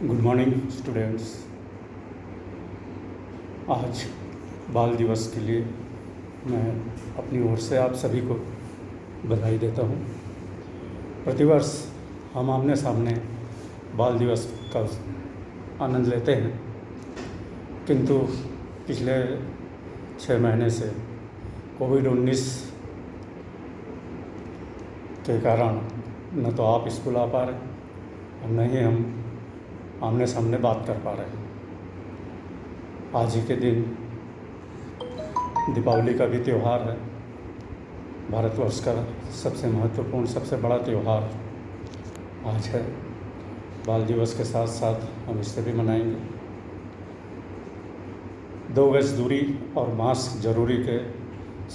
Good morning students. आज बाल दिवस के लिए मैं अपनी ओर से आप सभी को बधाई देता हूँ। प्रतिवर्ष हम आमने सामने बाल दिवस का आनंद लेते हैं, किंतु पिछले 6 महीने से कोविड-19 के कारण न तो आप स्कूल आ पा रहे और न ही हम आमने सामने बात कर पा रहे हैं। आज ही के दिन दीपावली का भी त्यौहार है। भारतवर्ष का सबसे महत्वपूर्ण, सबसे बड़ा त्यौहार आज है। बाल दिवस के साथ साथ हम इसे भी मनाएंगे। 2 गज दूरी और मास्क जरूरी के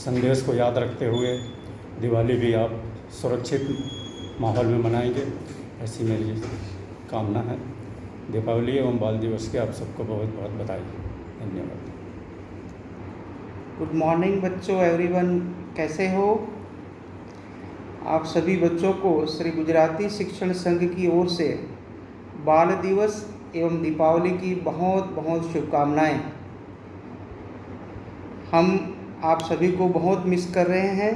संदेश को याद रखते हुए दिवाली भी आप सुरक्षित माहौल में मनाएंगे, ऐसी मेरी कामना है। दीपावली एवं बाल दिवस की आप सबको बहुत बहुत बधाई। धन्यवाद। गुड मॉर्निंग बच्चों, एवरीवन कैसे हो? आप सभी बच्चों को श्री गुजराती शिक्षण संघ की ओर से बाल दिवस एवं दीपावली की बहुत बहुत शुभकामनाएं। हम आप सभी को बहुत मिस कर रहे हैं।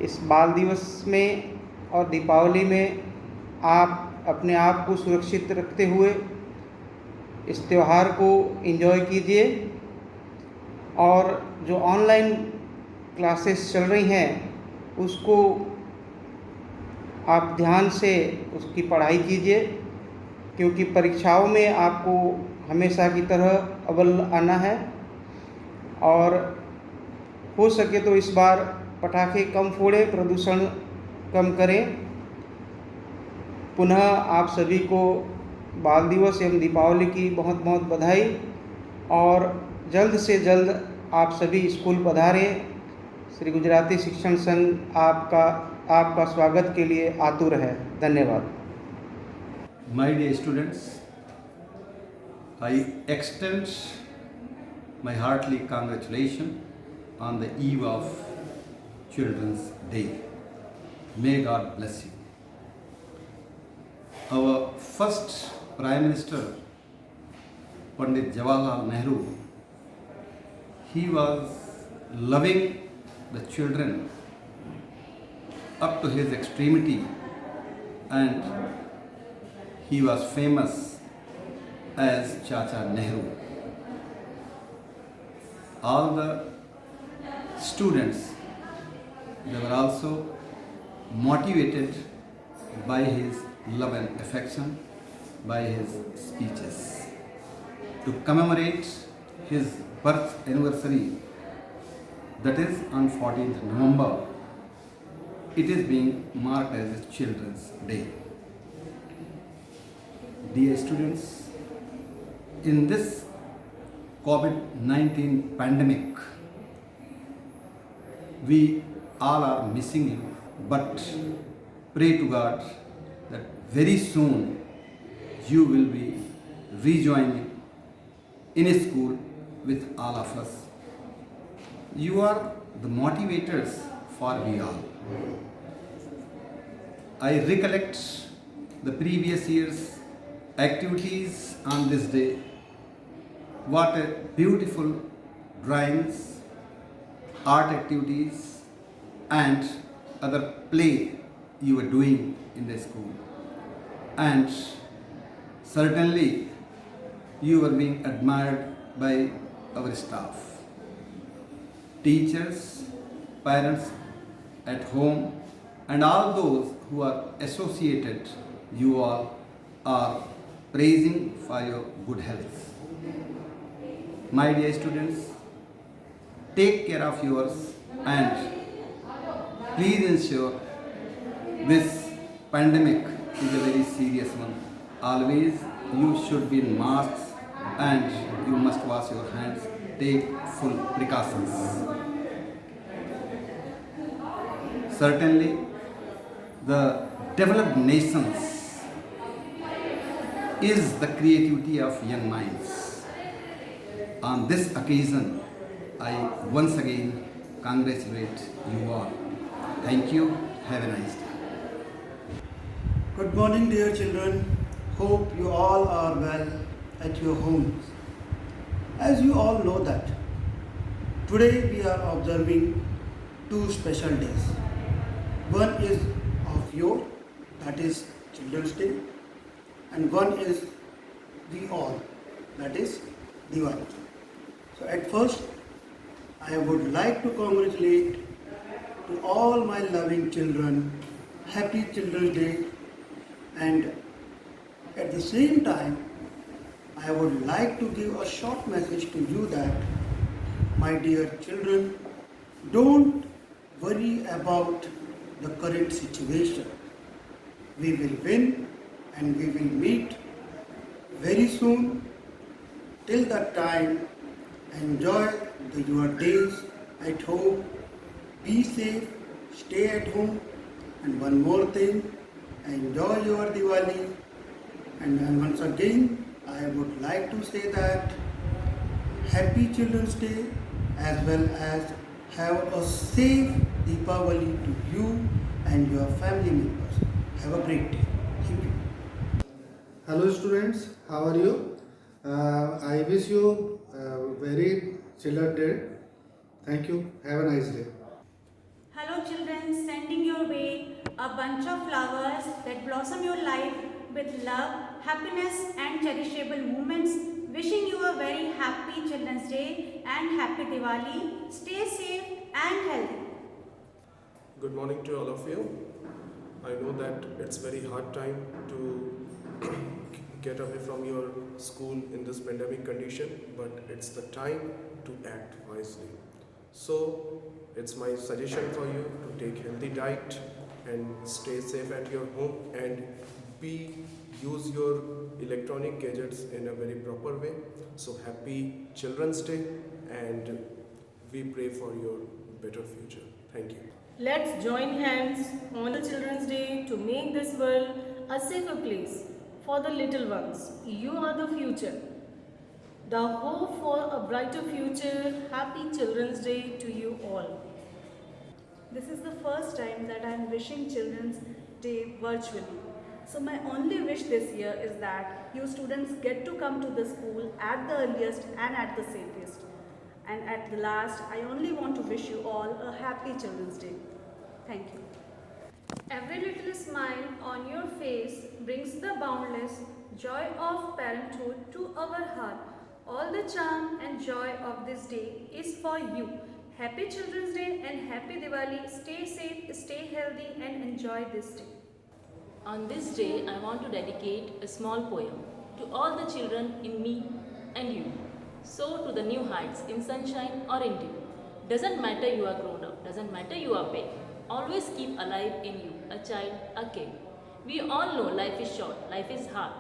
इस बाल दिवस में और दीपावली में आप अपने आप को सुरक्षित रखते हुए इस त्यौहार को एंजॉय कीजिए और जो ऑनलाइन क्लासेस चल रही हैं उसको आप ध्यान से उसकी पढ़ाई कीजिए, क्योंकि परीक्षाओं में आपको हमेशा की तरह अव्वल आना है। और हो सके तो इस बार पटाखे कम फोड़ें, प्रदूषण कम करें। पुनः आप सभी को बाल दिवस एवं दीपावली की बहुत बहुत बधाई और जल्द से जल्द आप सभी स्कूल पधारें। श्री गुजराती शिक्षण संघ आपका स्वागत के लिए आतुर है। धन्यवाद। My dear students, I extend my heartily congratulations on the eve of Children's Day. May God bless you. Our first Prime Minister, Pandit Jawaharlal Nehru, he was loving the children up to his extremity, and he was famous as Chacha Nehru. All the students, they were also motivated by his love and affection, by his speeches. To commemorate his birth anniversary, that is on 14th November, it is being marked as Children's Day. Dear students, in this COVID-19 pandemic, we all are missing you, but pray to God that very soon you will be rejoining in a school with all of us. You are the motivators for we all. I recollect the previous year's activities on this day. What a beautiful drawings, art activities and other play you were doing in the school. And certainly you were being admired by our staff, teachers, parents at home, and all those who are associated. You all are praising for your good health. My dear students, take care of yours and please ensure this pandemic is a very serious one. Always you should be in masks and you must wash your hands. Take full precautions. Certainly, the developed nations is the creativity of young minds. On this occasion, I once again congratulate you all. Thank you. Have a nice day. Good morning, dear children. Hope you all are well at your homes. As you all know that today we are observing two special days. One is of your, that is Children's Day, and one is the all, that is Diwali. So at first, I would like to congratulate to all my loving children, happy Children's Day, and at the same time, I would like to give a short message to you that, my dear children, don't worry about the current situation. We will win and we will meet very soon. Till that time, enjoy your days at home. Be safe, stay at home, and one more thing, enjoy your Diwali. And once again, I would like to say that Happy Children's Day, as well as have a safe Deepavali to you and your family members. Have a great day. Thank you. Hello students, how are you? I wish you very Children's Day. Thank you. Have a nice day. Hello children, sending your way a bunch of flowers that blossom your life with love, happiness and cherishable moments. Wishing you a very happy Children's Day and happy Diwali. Stay safe and healthy. Good morning to all of you. I know that it's very hard time to get away from your school in this pandemic condition, but it's the time to act wisely. So it's my suggestion for you to take healthy diet and stay safe at your home and use your electronic gadgets in a very proper way. So happy Children's Day, and we pray for your better future. Thank you. Let's join hands on the Children's Day to make this world a safer place for the little ones. You are the future. The hope for a brighter future. Happy Children's Day to you all. This is the first time that I am wishing Children's Day virtually. So my only wish this year is that you students get to come to the school at the earliest and at the safest. And at the last, I only want to wish you all a happy Children's Day. Thank you. Every little smile on your face brings the boundless joy of parenthood to our heart. All the charm and joy of this day is for you. Happy Children's Day and happy Diwali. Stay safe, stay healthy and enjoy this day. On this day, I want to dedicate a small poem to all the children in me and you. So to the new heights in sunshine or in dew. Doesn't matter you are grown up, doesn't matter you are big. Always keep alive in you a child, a kid. We all know life is short, life is hard.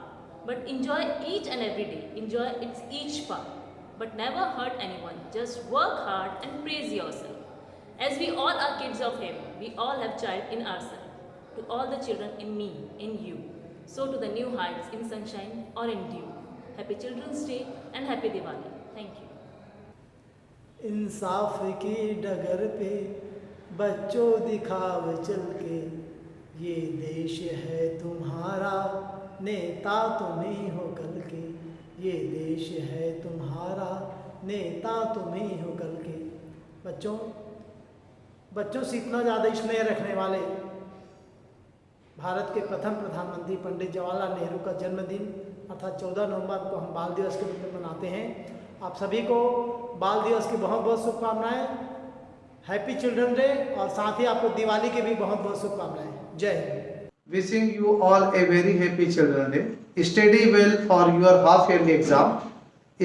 But enjoy each and every day, enjoy its each part. But never hurt anyone, just work hard and praise yourself. As we all are kids of Him, we all have child in ourselves. To all the children in me, in you. So to the new heights in sunshine or in dew. Happy Children's Day and Happy Diwali. Thank you. इंसाफ की डगर पे बच्चों दिखाव चल के, ये देश है तुम्हारा नेता तुम्हें हो कल के, ये देश है तुम्हारा नेता तुम्हें हो कल के। बच्चों से इतना ज़्यादा स्नेह रखने वाले भारत के प्रथम प्रधानमंत्री पंडित जवाहरलाल नेहरू का जन्मदिन अर्थात 14 नवंबर को हम बाल दिवस के रूप में मनाते हैं। आप सभी को बाल दिवस की बहुत बहुत शुभकामनाएं, हैप्पी चिल्ड्रन डे, और साथ ही आपको दिवाली की भी बहुत बहुत शुभकामनाएं। जय Hind. Wishing you all a very happy Children's Day. Study well for your half-yearly exam.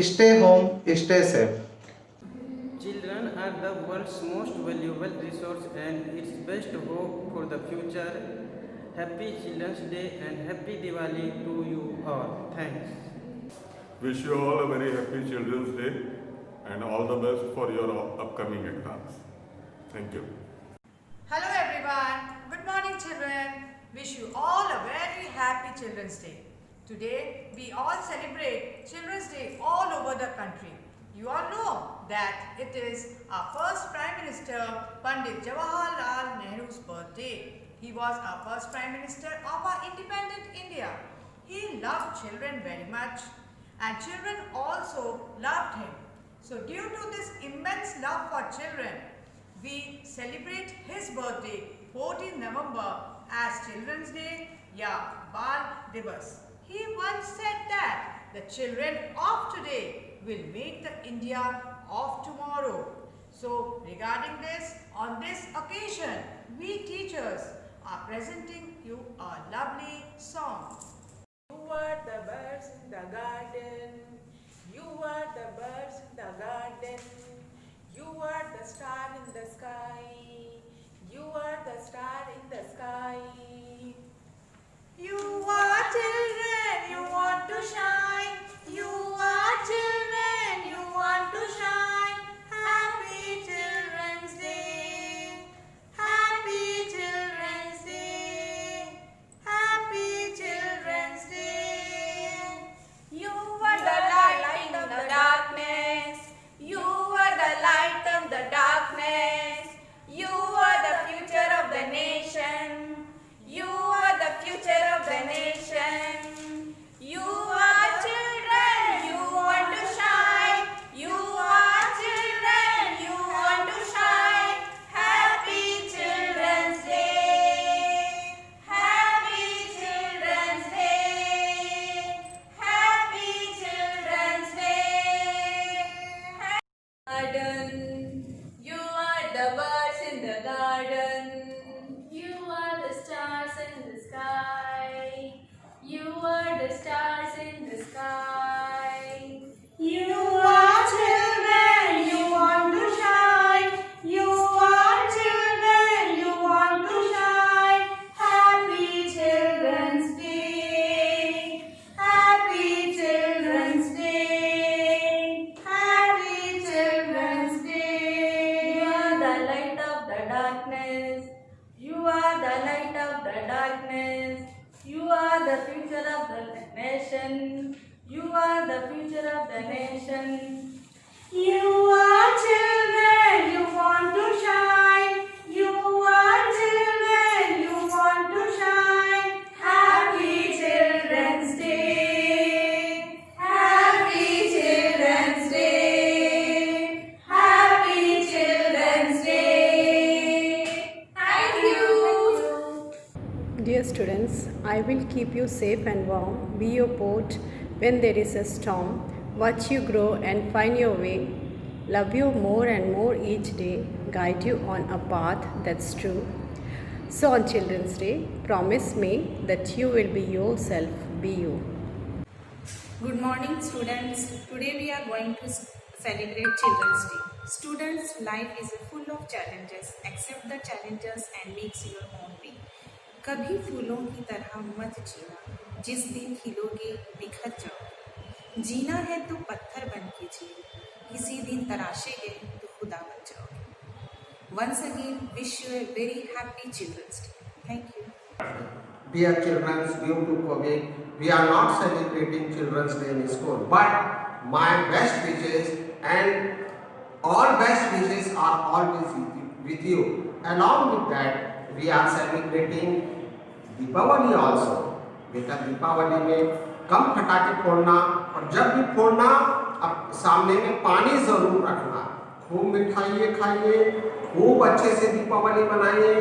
Stay home, stay safe. Children are the world's most valuable resource and its best hope for the future. Happy Children's Day and Happy Diwali to you all. Thanks. Wish you all a very happy Children's Day and all the best for your upcoming exams. Thank you. Hello everyone. Good morning children. Wish you all a very happy Children's Day. Today we all celebrate Children's Day all over the country. You all know that it is our first Prime Minister Pandit Jawaharlal Nehru's birthday. He was our first Prime Minister of our independent India. He loved children very much and children also loved him. So due to this immense love for children, we celebrate his birthday 14 November as Children's Day, ya Bal Divas. He once said that the children of today will make the India of tomorrow. So regarding this, on this occasion, we teachers are presenting you a lovely song. You were the birds in the garden. You were the birds in the garden. You were the star in the sky. You were the star in the sky. You are children, you want to shine. You are children, you want to shine. Happy Children's Day. Happy Children's Day. Happy Children's Day. You were the light in the darkness. You were the light of the darkness. You are the future of the nation. You are the future of the nation. You are children, you want to shine. You are children, you want to shine. Happy Children's Day. Happy Children's Day. Happy Children's Day. Garden. You are the birds in the garden. You are the stars in the sky. You are the stars in the sky. You are children, you want to shine. You are children, you want to shine. Happy Children's Day. Happy Children's Day. Happy Children's Day. You are the light of the darkness. You are the light of the darkness. You are the future of the nation. You are the future of the nation. You are children, you want to shine. You are children, you want to shine. Happy Children's Day. Happy Children's Day. Happy Children's Day. Thank you. Dear students, I will keep you safe and warm, be your port when there is a storm, watch you grow and find your way, love you more and more each day, guide you on a path that's true. So on Children's Day, promise me that you will be yourself, be you. Good morning students. Today we are going to celebrate Children's Day. Students, life is full of challenges. Accept the challenges and make your own way. कभी फूलों की तरह मत जीना, जिस दिन खिलोगे बिखर जाओगे। जीना है तो पत्थर बन के जियो, किसी दिन तराशे गए तो खुदा बन जाओगे। Once again, wish you a very happy Children's Day. Thank you. Dear children, due to COVID, we are not celebrating Children's Day in school. But my best wishes and all best wishes are always with you. Along with that, we are celebrating Deepawali also. बेटा दीपावली में कम पटाखे फोड़ना और जब भी फोड़ना अब सामने में पानी जरूर रखना। खूब मिठाइयाँ खाइए, खूब अच्छे से दीपावली मनाइए,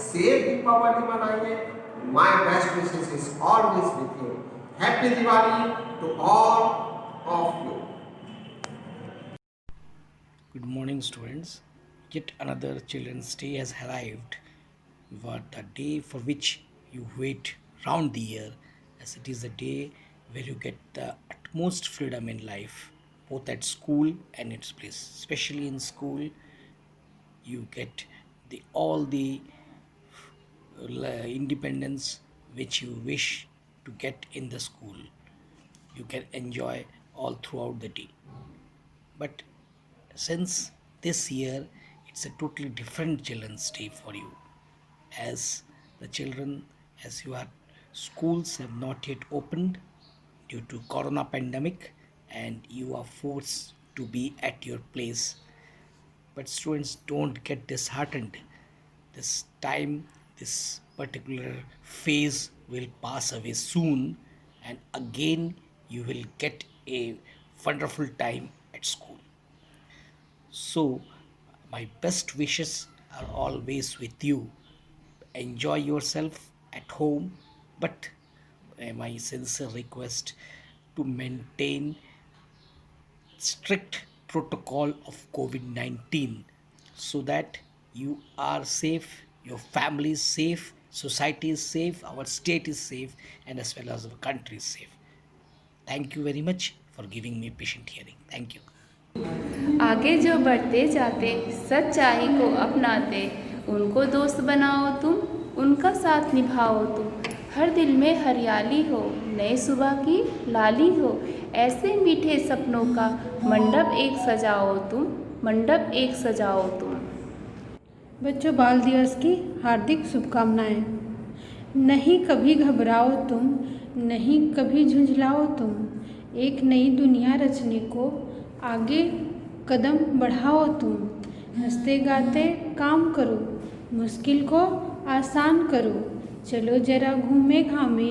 सेफ दीपावली मनाइए। My best wishes is always with you. Happy Diwali to all of you. Good morning students. Yet another Children's Day has arrived. What the day for which you wait round the year, as it is a day where you get the utmost freedom in life, both at school and its place. Especially in school, you get all the independence which you wish to get in the school. You can enjoy all throughout the day. But since this year, it's a totally different Children's Day for you, as the children, as you are, schools have not yet opened due to corona pandemic, and you are forced to be at your place. But students, don't get disheartened. This particular phase will pass away soon, and again you will get a wonderful time at school. So, my best wishes are always with you. Enjoy yourself at home, but my sincere request to maintain strict protocol of COVID-19 so that you are safe, your family is safe, society is safe, our state is safe, and as well as our country is safe. Thank you very much for giving me patient hearing. Thank you. आगे जो बढ़ते जाते सच्चाई को अपनाते उनको दोस्त बनाओ तुम, उनका साथ निभाओ तुम। हर दिल में हरियाली हो, नए सुबह की लाली हो, ऐसे मीठे सपनों का मंडप एक सजाओ तुम, मंडप एक सजाओ तुम। बच्चों, बाल दिवस की हार्दिक शुभकामनाएं। नहीं कभी घबराओ तुम, नहीं कभी झुंझलाओ तुम। एक नई दुनिया रचने को आगे कदम बढ़ाओ तुम। हंसते गाते काम करो, मुश्किल को आसान करो। चलो जरा घूमे घामे,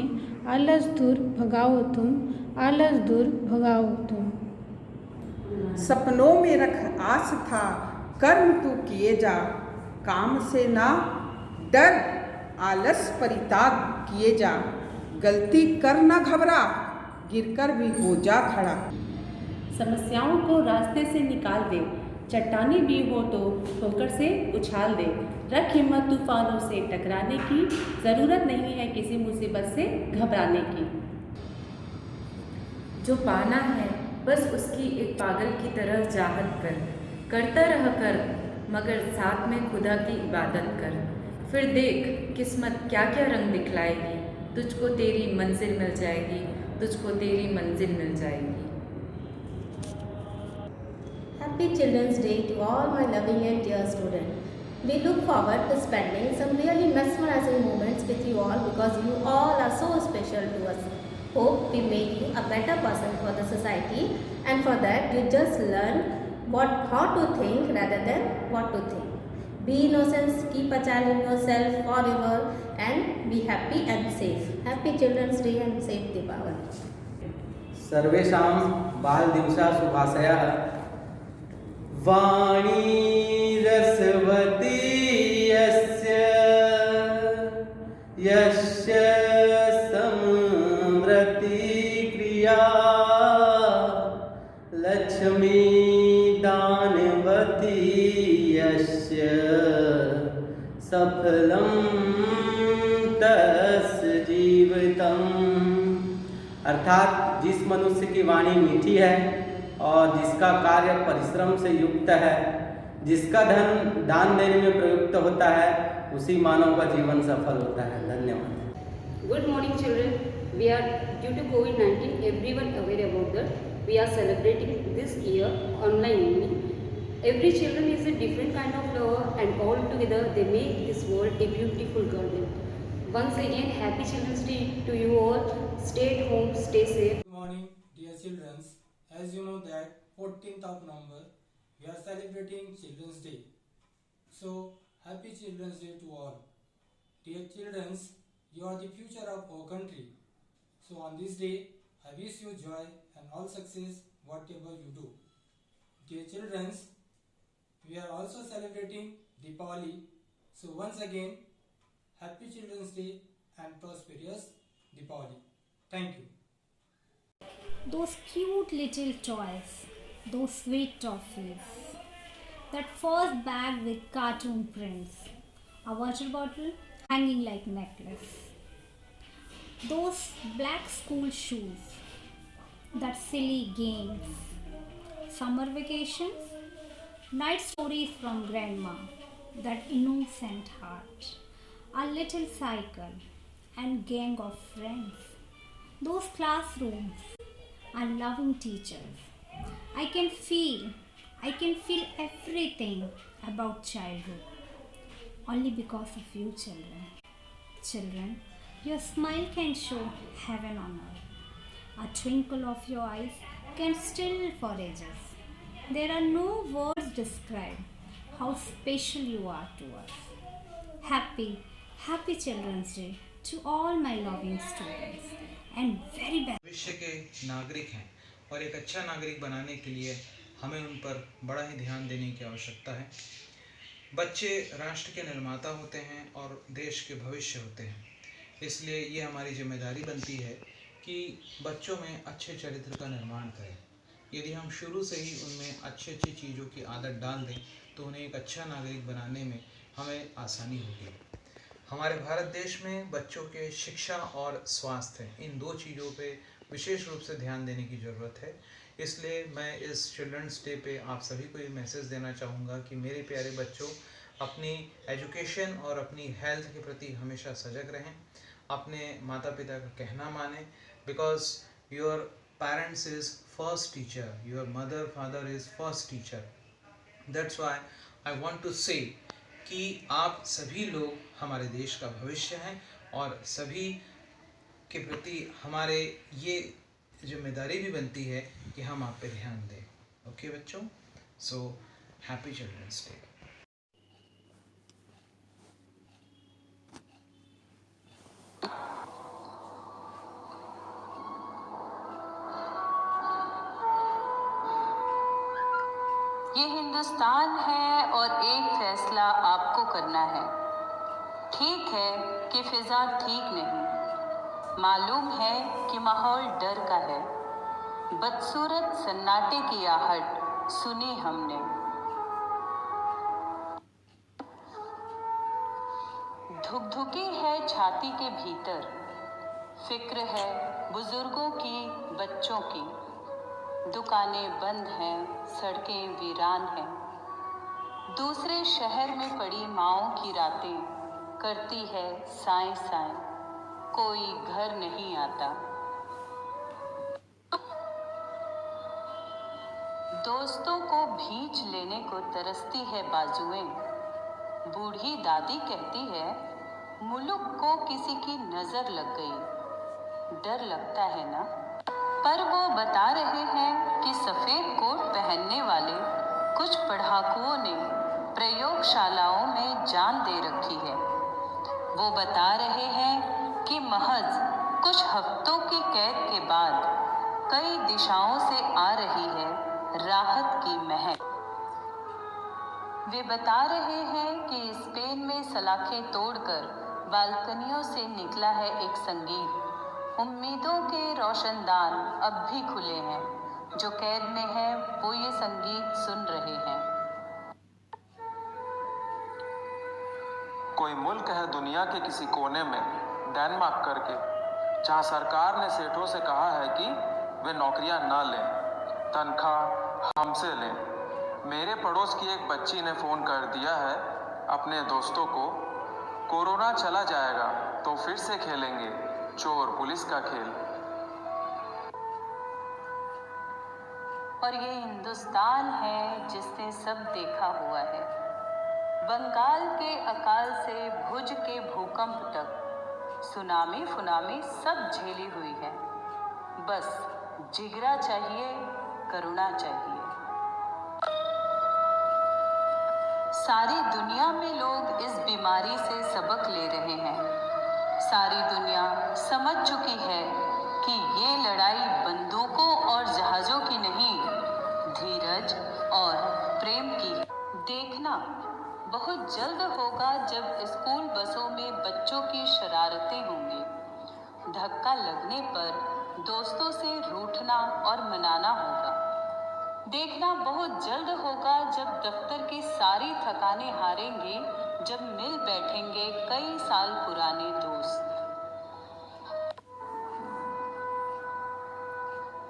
आलस दूर भगाओ तुम, आलस दूर भगाओ तुम। सपनों में रख आस था, कर्म तू किए जा। काम से ना डर, आलस परित्याग किए जा। गलती कर ना घबरा, गिरकर भी हो जा खड़ा। समस्याओं को रास्ते से निकाल दे, चट्टानी भी हो तो ठोकर से उछाल दे। रख हिम्मत तूफानों से टकराने की, ज़रूरत नहीं है किसी मुसीबत से घबराने की। जो पाना है बस उसकी एक पागल की तरह चाहत कर, करता रह कर मगर साथ में खुदा की इबादत कर। फिर देख किस्मत क्या क्या रंग दिखलाएगी, तुझको तेरी मंजिल मिल जाएगी, तुझको तेरी मंजिल मिल जाएगी। Happy Children's Day to all my loving and dear students. We look forward to spending some really mesmerizing moments with you all because you all are so special to us. Hope we make you a better person for the society, and for that you just learn how to think rather than what to think. Be innocent, keep a child in yourself forever, and be happy and safe. Happy Children's Day and safe Deepavali. सर्वेषां बालदिवसा शुभाशयाः। वाणी रसवती यस्य समृद्धि क्रिया, लक्ष्मी दानवती यस्य सफलं तस्य जीवितम्। अर्थात जिस मनुष्य की वाणी मीठी है और जिसका कार्य परिश्रम से युक्त है, जिसका धन दान देने में प्रयुक्त होता है, उसी मानव का जीवन सफल होता है। धन्यवाद। Good morning children. We are due to COVID-19 everyone aware about that. We are celebrating this year online only. Every children is a different kind of flower and all together they make this world a beautiful garden. Once again, happy Children's Day to you all. Stay at home, stay safe. Good morning dear children. As you know that 14th of November we are celebrating Children's Day. So happy Children's Day to all. Dear children, you are the future of our country. So on this day I wish you joy and all success whatever you do. Dear children, we are also celebrating Deepavali. So once again, happy Children's Day and prosperous Deepavali. Thank you. Those cute little toys, those sweet toffees, that first bag with cartoon prints, a water bottle hanging like necklace, those black school shoes, that silly games, summer vacations, night stories from grandma, that innocent heart, a little cycle and gang of friends, those classrooms and loving teachers. I can feel everything about childhood only because of you children. Children, your smile can show heaven on earth. A twinkle of your eyes can still for ages. There are no words describe how special you are to us. Happy Children's Day to all my loving students. and very best. भविष्य के नागरिक हैं और एक अच्छा नागरिक बनाने के लिए हमें उन पर बड़ा ही ध्यान देने की आवश्यकता है। बच्चे राष्ट्र के निर्माता होते हैं और देश के भविष्य होते हैं, इसलिए ये हमारी जिम्मेदारी बनती है कि बच्चों में अच्छे चरित्र का निर्माण करें। यदि हम शुरू से ही उनमें अच्छी अच्छी चीज़ों की आदत डाल दें तो उन्हें एक अच्छा नागरिक बनाने में हमें आसानी होगी। हमारे भारत देश में बच्चों के शिक्षा और स्वास्थ्य, इन दो चीज़ों पे विशेष रूप से ध्यान देने की ज़रूरत है। इसलिए मैं इस चिल्ड्रंस डे पे आप सभी को ये मैसेज देना चाहूँगा कि मेरे प्यारे बच्चों, अपनी एजुकेशन और अपनी हेल्थ के प्रति हमेशा सजग रहें, अपने माता पिता का कहना मानें, because your parents is first teacher, your mother father is first teacher. That's why I want to say कि आप सभी लोग हमारे देश का भविष्य हैं और सभी के प्रति हमारे ये जिम्मेदारी भी बनती है कि हम आप पे ध्यान दें। ओके बच्चों, सो हैप्पी चिल्ड्रंस डे। ये हिंदुस्तान है और एक फैसला आपको करना है। ठीक है कि फिजा ठीक नहीं, मालूम है कि माहौल डर का है, बदसूरत सन्नाटे की आहट सुनी हमने। धुकधुकी है छाती के भीतर, फिक्र है बुजुर्गों की, बच्चों की। दुकानें बंद हैं, सड़कें वीरान हैं। दूसरे शहर में पड़ी माँओं की रातें करती है साएं साएं, कोई घर नहीं आता। दोस्तों को भींच लेने को तरसती है बाजुएं। बूढ़ी दादी कहती है मुल्क को किसी की नजर लग गई। डर लगता है ना, पर वो बता रहे हैं कि सफ़ेद कोट पहनने वाले कुछ पढ़ाकुओं ने प्रयोगशालाओं में जान दे रखी है। वो बता रहे हैं कि महज कुछ हफ्तों की कैद के बाद कई दिशाओं से आ रही है राहत की महक। वे बता रहे हैं कि स्पेन में सलाखें तोड़कर बालकनियों से निकला है एक संगीत। उम्मीदों के रोशनदान अब भी खुले हैं, जो कैद में हैं वो ये संगीत सुन रहे हैं। कोई मुल्क है दुनिया के किसी कोने में, डेनमार्क करके, जहां सरकार ने सेठों से कहा है कि वे नौकरियां न लें, तनख्वाह हमसे लें। मेरे पड़ोस की एक बच्ची ने फ़ोन कर दिया है अपने दोस्तों को, कोरोना चला जाएगा तो फिर से खेलेंगे चोर पुलिस का खेल। और ये हिंदुस्तान है जिसने सब देखा हुआ है, बंगाल के अकाल से भुज के भूकंप तक, सुनामी फुनामी सब झेली हुई है। बस जिगरा चाहिए, करुणा चाहिए। सारी दुनिया में लोग इस बीमारी से सबक ले रहे हैं। सारी दुनिया समझ चुकी है कि ये लड़ाई बंदूकों और जहाज़ों की नहीं, धीरज और प्रेम की। देखना बहुत जल्द होगा जब स्कूल बसों में बच्चों की शरारतें होंगी। धक्का लगने पर दोस्तों से रूठना और मनाना होगा। देखना बहुत जल्द होगा जब दफ्तर की सारी थकानें हारेंगी, जब मिल बैठेंगे कई साल पुराने दोस्त।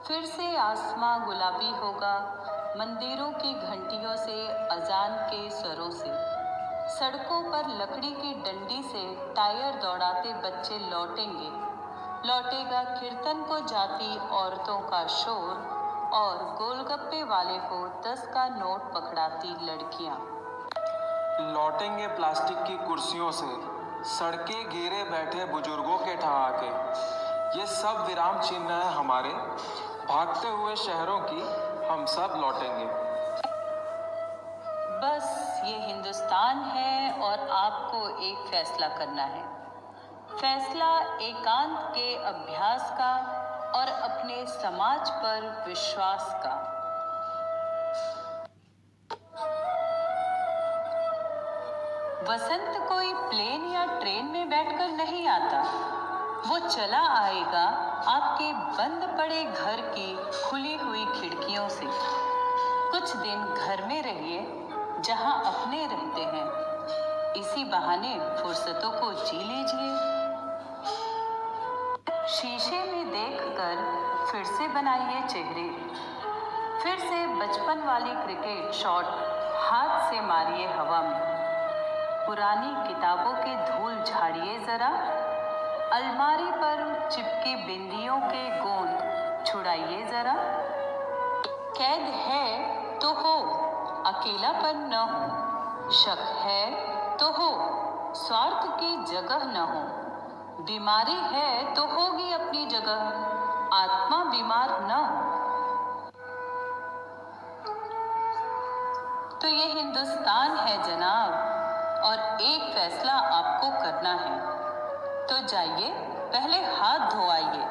फिर से आसमां गुलाबी होगा, मंदिरों की घंटियों से, अजान के स्वरों से। सड़कों पर लकड़ी की डंडी से टायर दौड़ाते बच्चे लौटेंगे। लौटेगा कीर्तन को जाती औरतों का शोर और गोलगप्पे वाले को 10 का नोट पकड़ाती लड़कियां। लौटेंगे प्लास्टिक की कुर्सियों से, सड़कें घेरे बैठे बुजुर्गों के ठहाके। ये सब विराम चिन्ह है हमारे, भागते हुए शहरों की हम सब लौटेंगे। बस ये हिंदुस्तान है और आपको एक फैसला करना है। फैसला एकांत के अभ्यास का और अपने समाज पर विश्वास का। वसंत कोई प्लेन या ट्रेन में बैठकर नहीं आता, वो चला आएगा आपके बंद पड़े घर की खुली हुई खिड़कियों से। कुछ दिन घर में रहिए जहां अपने रहते हैं, इसी बहाने फुर्सतों को जी लीजिए। शीशे में देखकर फिर से बनाइए चेहरे, फिर से बचपन वाली क्रिकेट शॉट हाथ से मारिए हवा में। पुरानी किताबों की धूल झाड़िए जरा, अलमारी पर चिपकी बिंदियों के गोंद छुड़ाइए जरा। कैद है तो हो, अकेलापन न हो, शक है तो हो, स्वार्थ की जगह न हो। बीमारी है तो होगी अपनी जगह, आत्मा बीमार न हो। तो ये हिंदुस्तान है जनाब, और एक फैसला आपको करना है। तो जाइए पहले हाथ धोआइए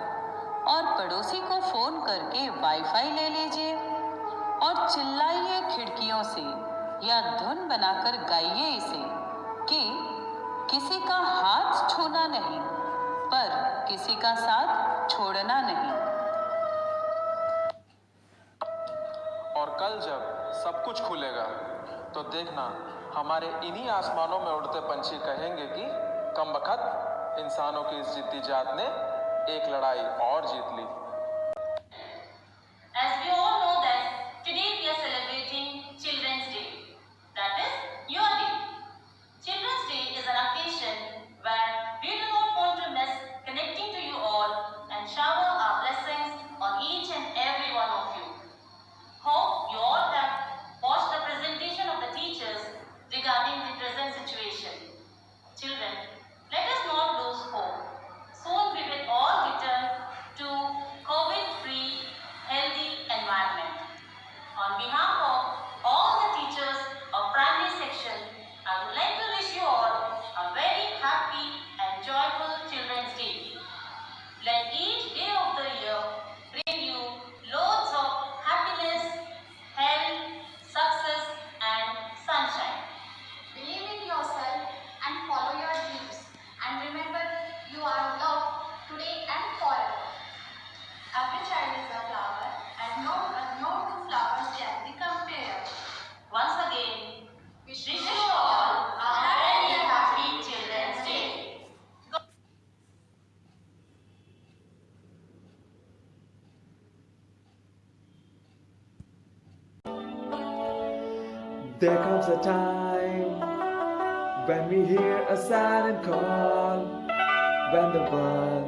और पड़ोसी को फोन करके वाईफाई ले लीजिए और चिल्लाइए खिड़कियों से या धुन बनाकर गाइए इसे कि किसी का हाथ छूना नहीं, पर किसी का साथ छोड़ना नहीं। और कल जब सब कुछ खुलेगा तो देखना हमारे इन्हीं आसमानों में उड़ते पंछी कहेंगे कि कमबख्त इंसानों की इस जिद्दी जात ने एक लड़ाई और जीत ली। As we all know that today we are celebrating Children's Day, that is your day. Children's Day is an occasion where we do not want to miss connecting to you all and shower our blessings on each and every one of you. Hope you all have watched the presentation of the teachers regarding the present situation. Children, let us not lose hope. Soon we will all return to COVID-free, healthy environment. On behalf of all the teachers of primary section, I would like to wish you all a very happy and joyful Children's Day. Let each day of the year bring you loads of happiness, health, success and sunshine. Believe in yourself and follow your dreams. And remember, you are loved today and forever. Every child is a flower, and no two flowers can be compared. Once again, wish you all a very happy Children's Day. There comes a time when we hear a silent call, when the world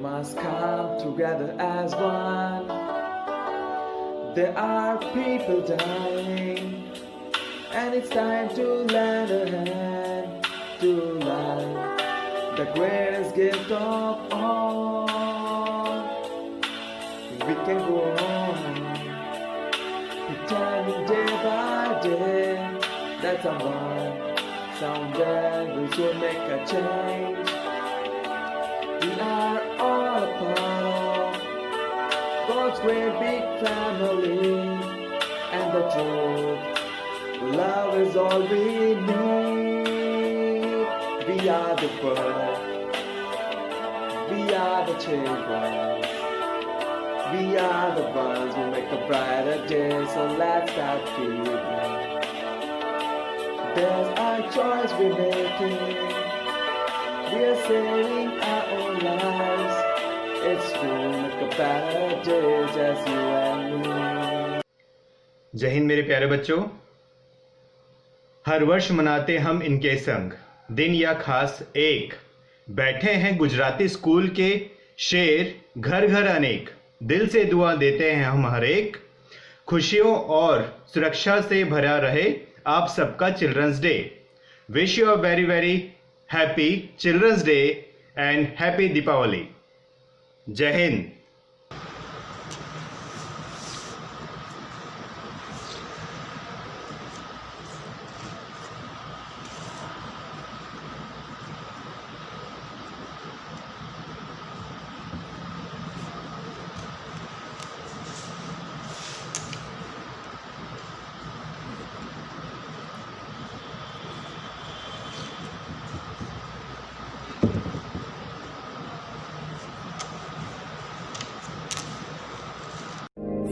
must come together as one. There are people dying, and it's time to lend a hand to life, the greatest gift of all. We can go on pretending day by day that someday will soon make a change. We are all a part of God's great big family, and the truth, love is all we need. We are the world, we are the children, we are the ones who make a brighter day, so let's start giving. There's a choice we're making, we're saving our own lives. It's true, make a better day, just you and me. जय हिंद मेरे प्यारे बच्चों। हर वर्ष मनाते हम इनके संग दिन या खास एक। बैठे हैं गुजराती स्कूल के शेर, घर घर अनेक। दिल से दुआ देते हैं हम हर एक, खुशियों और सुरक्षा से भरा रहे आप सबका children's day. Wish you a very very happy children's day and happy Deepavali. जय हिंद।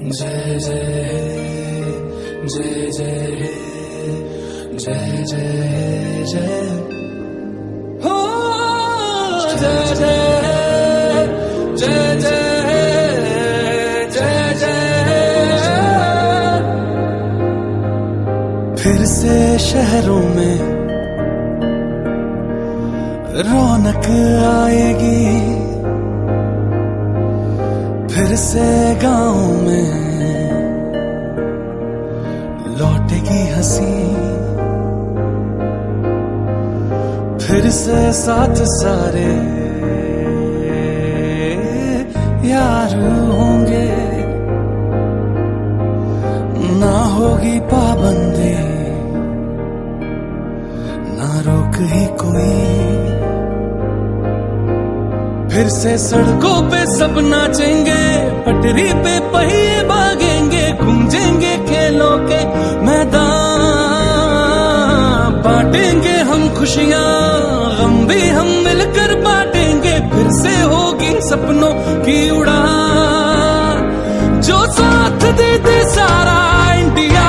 जय जय जय जय जय जय जय हो जय जय जय जय जय जय। फिर से शहरों में रौनक आएगी, फिर से गाँव में लौटेगी हंसी, फिर से साथ सारे यार होंगे, ना होगी पाबंदी ना रोक ही कोई, फिर से सड़कों पे सब नाचेंगे, पटरी पे पहिए भागेंगे, गूंजेंगे खेलों के मैदान, बांटेंगे हम खुशियां, गम भी हम मिलकर बांटेंगे, फिर से होगी सपनों की उड़ान, जो साथ दे दे सारा इंडिया,